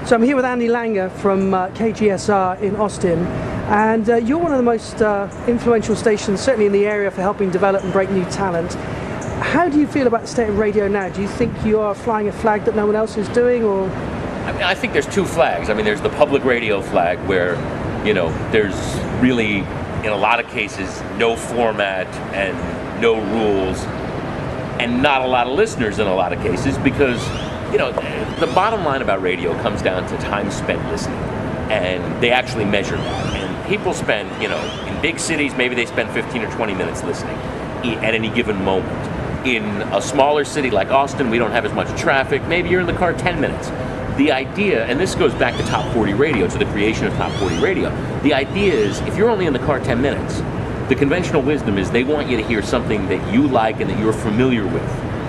So I'm here with Andy Langer from KGSR in Austin, and you're one of the most influential stations, certainly in the area, for helping develop and break new talent. How do you feel about the state of radio now? Do you think you are flying a flag that no one else is doing, or? I mean, I think there's two flags. I mean, there's the public radio flag where, you know, there's really, in a lot of cases, no format and no rules, and not a lot of listeners in a lot of cases, because, you know, the bottom line about radio comes down to time spent listening, and they actually measure that. And people spend, you know, in big cities, maybe they spend 15 or 20 minutes listening at any given moment. In a smaller city like Austin, we don't have as much traffic. Maybe you're in the car 10 minutes. The idea, and this goes back to Top 40 Radio, to the creation of Top 40 Radio. The idea is, if you're only in the car 10 minutes, the conventional wisdom is they want you to hear something that you like and that you're familiar with,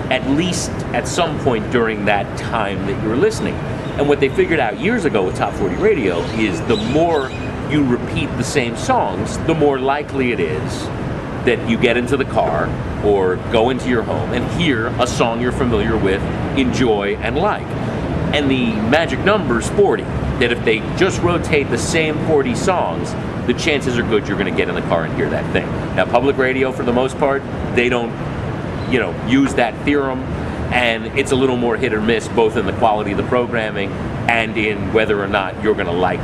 at least at some point during that time that you're listening. And what they figured out years ago with Top 40 Radio is the more you repeat the same songs, the more likely it is that you get into the car or go into your home and hear a song you're familiar with, enjoy, and like. And the magic number is 40, that if they just rotate the same 40 songs, the chances are good you're going to get in the car and hear that thing. Now, public radio, for the most part, they don't, you know, use that theorem, and it's a little more hit or miss, both in the quality of the programming and in whether or not you're going to like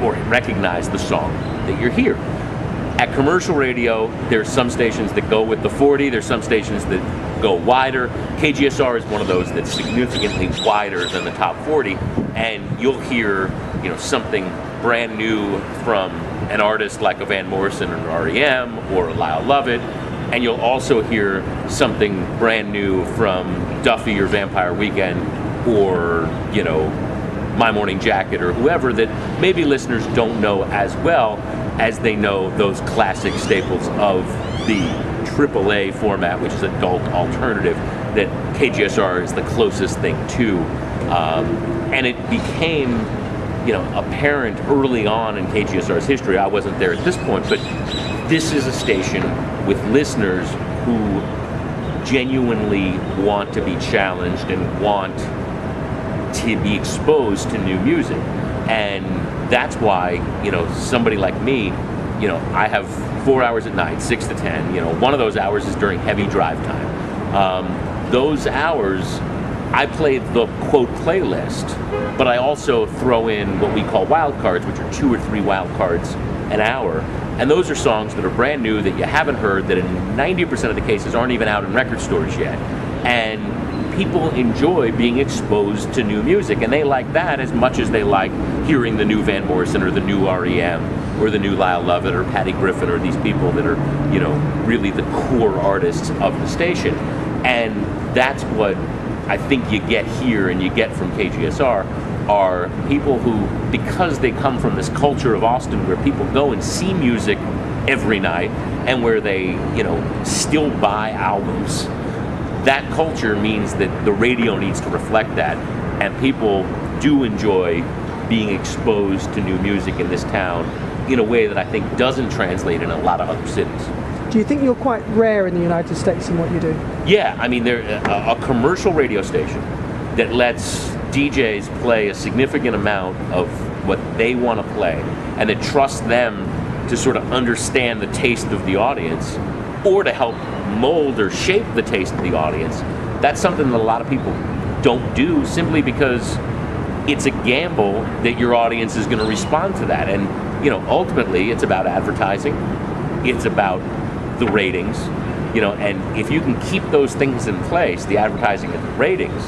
or recognize the song that you're hearing. At commercial radio, there's some stations that go with the 40, there's some stations that go wider. KGSR is one of those that's significantly wider than the top 40, and you'll hear, you know, something brand new from an artist like a Van Morrison or REM or a Lyle Lovett, and you'll also hear something brand new from Duffy or Vampire Weekend or, you know, My Morning Jacket or whoever that maybe listeners don't know as well as they know those classic staples of the AAA format, which is adult alternative, that KGSR is the closest thing to. And it became, you know, apparent early on in KGSR's history. I wasn't there at this point, but this is a station with listeners who genuinely want to be challenged and want to be exposed to new music. And that's why, you know, somebody like me, you know, I have 4 hours at night, 6 to 10. You know, one of those hours is during heavy drive time. Those hours, I play the quote playlist, but I also throw in what we call wild cards, which are 2 or 3 wild cards an hour. And those are songs that are brand new that you haven't heard, that in 90% of the cases aren't even out in record stores yet. And people enjoy being exposed to new music, and they like that as much as they like hearing the new Van Morrison or the new REM or the new Lyle Lovett or Patty Griffin or these people that are, you know, really the core artists of the station. And that's what I think you get here and you get from KGSR are people who, because they come from this culture of Austin where people go and see music every night and where they, you know, still buy albums. That culture means that the radio needs to reflect that, and people do enjoy being exposed to new music in this town in a way that I think doesn't translate in a lot of other cities. Do you think you're quite rare in the United States in what you do? Yeah, I mean, they're a commercial radio station that lets DJs play a significant amount of what they want to play, and that trusts them to sort of understand the taste of the audience or to help mold or shape the taste of the audience. That's something that a lot of people don't do, simply because it's a gamble that your audience is going to respond to that. And, you know, ultimately it's about advertising, it's about the ratings, you know, and if you can keep those things in place, the advertising and the ratings,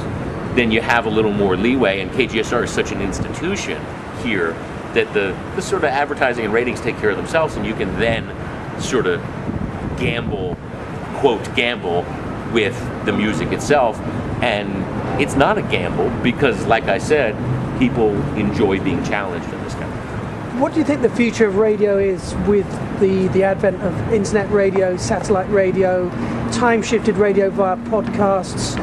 then you have a little more leeway. And KGSR is such an institution here that the sort of advertising and ratings take care of themselves, and you can then sort of gamble, quote, gamble with the music itself. And it's not a gamble because, like I said, people enjoy being challenged in this country. What do you think the future of radio is with the advent of internet radio, satellite radio, time-shifted radio via podcasts,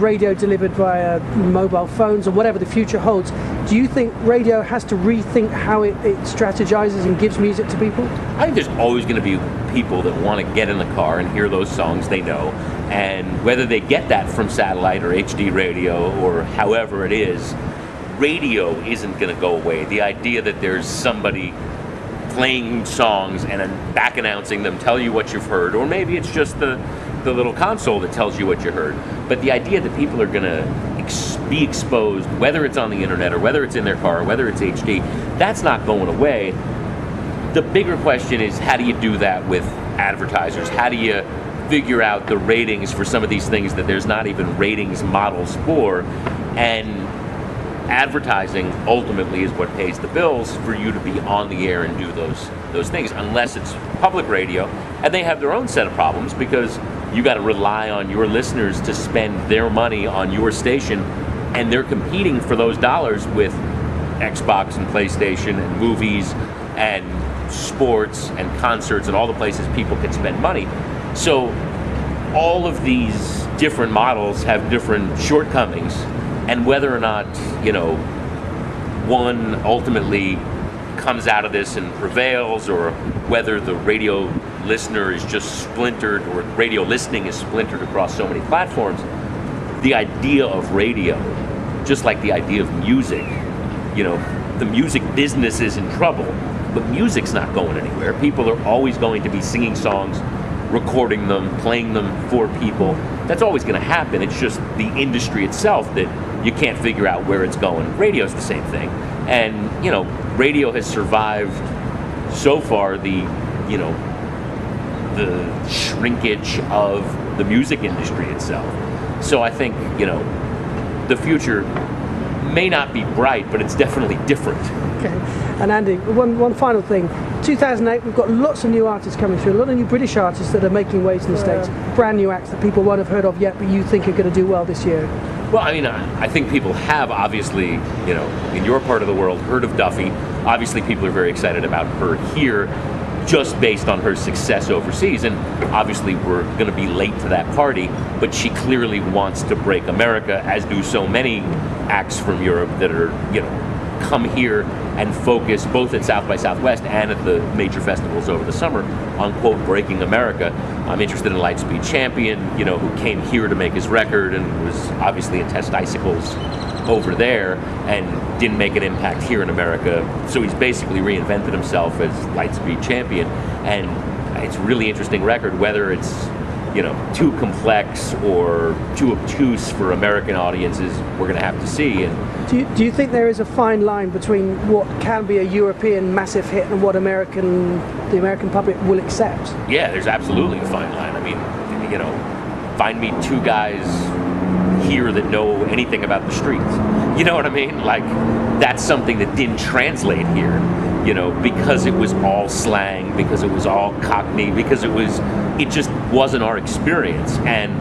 radio delivered via mobile phones, or whatever the future holds? Do you think radio has to rethink how it strategizes and gives music to people? I think there's always going to be people that want to get in the car and hear those songs they know, and whether they get that from satellite or HD radio or however it is, radio isn't going to go away. The idea that there's somebody playing songs and then back announcing them, tell you what you've heard, or maybe it's just the little console that tells you what you heard. But the idea that people are going to be exposed, whether it's on the internet or whether it's in their car or whether it's HD, that's not going away. The bigger question is, how do you do that with advertisers? How do you figure out the ratings for some of these things that there's not even ratings models for? And advertising ultimately is what pays the bills for you to be on the air and do those things, unless it's public radio, and they have their own set of problems because you got to rely on your listeners to spend their money on your station, and they're competing for those dollars with Xbox and PlayStation and movies and sports and concerts and all the places people can spend money. So all of these different models have different shortcomings, and whether or not, one ultimately comes out of this and prevails, or whether the radio listener is just splintered, or radio listening is splintered across so many platforms, the idea of radio, just like the idea of music, the music business is in trouble, but music's not going anywhere. People are always going to be singing songs, recording them, playing them for people. That's always going to happen. It's just the industry itself that you can't figure out where it's going. Radio's the same thing. And, radio has survived so far the shrinkage of the music industry itself. So I think, the future may not be bright, but it's definitely different. Okay. And Andy, one final thing. 2008, we've got lots of new artists coming through, a lot of new British artists that are making waves in the States, brand new acts that people won't have heard of yet, but you think are going to do well this year. Well, I think people have obviously, in your part of the world, heard of Duffy. Obviously, people are very excited about her here, just based on her success overseas. And obviously, we're going to be late to that party, but she clearly wants to break America, as do so many acts from Europe that are, come here and focus both at South by Southwest and at the major festivals over the summer on, quote, breaking America. I'm interested in Lightspeed Champion, who came here to make his record and was obviously in Test Icicles over there and didn't make an impact here in America. So he's basically reinvented himself as Lightspeed Champion. And it's a really interesting record, whether it's too complex or too obtuse for American audiences, we're going to have to see. And do you think there is a fine line between what can be a European massive hit and what the American public will accept? Yeah, there's absolutely a fine line. Find me two guys here that know anything about the streets. You know what I mean? Like, that's something that didn't translate here, because it was all slang, because it was all Cockney, because it just wasn't our experience. And,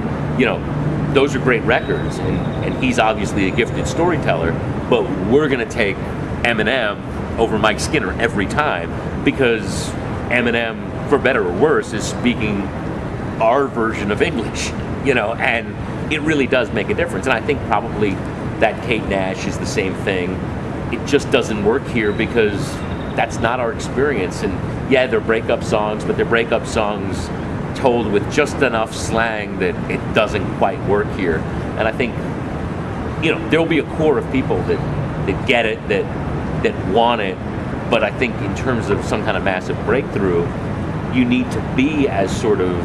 those are great records, and he's obviously a gifted storyteller, but we're going to take Eminem over Mike Skinner every time, because Eminem, for better or worse, is speaking our version of English, and it really does make a difference. And I think probably that Kate Nash is the same thing. It just doesn't work here because that's not our experience. And yeah, they're breakup songs, but they're breakup songs told with just enough slang that it doesn't quite work here. And I think, there'll be a core of people that get it, that want it. But I think in terms of some kind of massive breakthrough, you need to be as sort of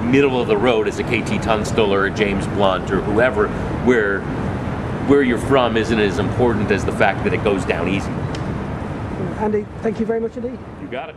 middle of the road as a KT Tunstall or a James Blunt or whoever, where you're from isn't as important as the fact that it goes down easy. Andy, thank you very much indeed. You got it.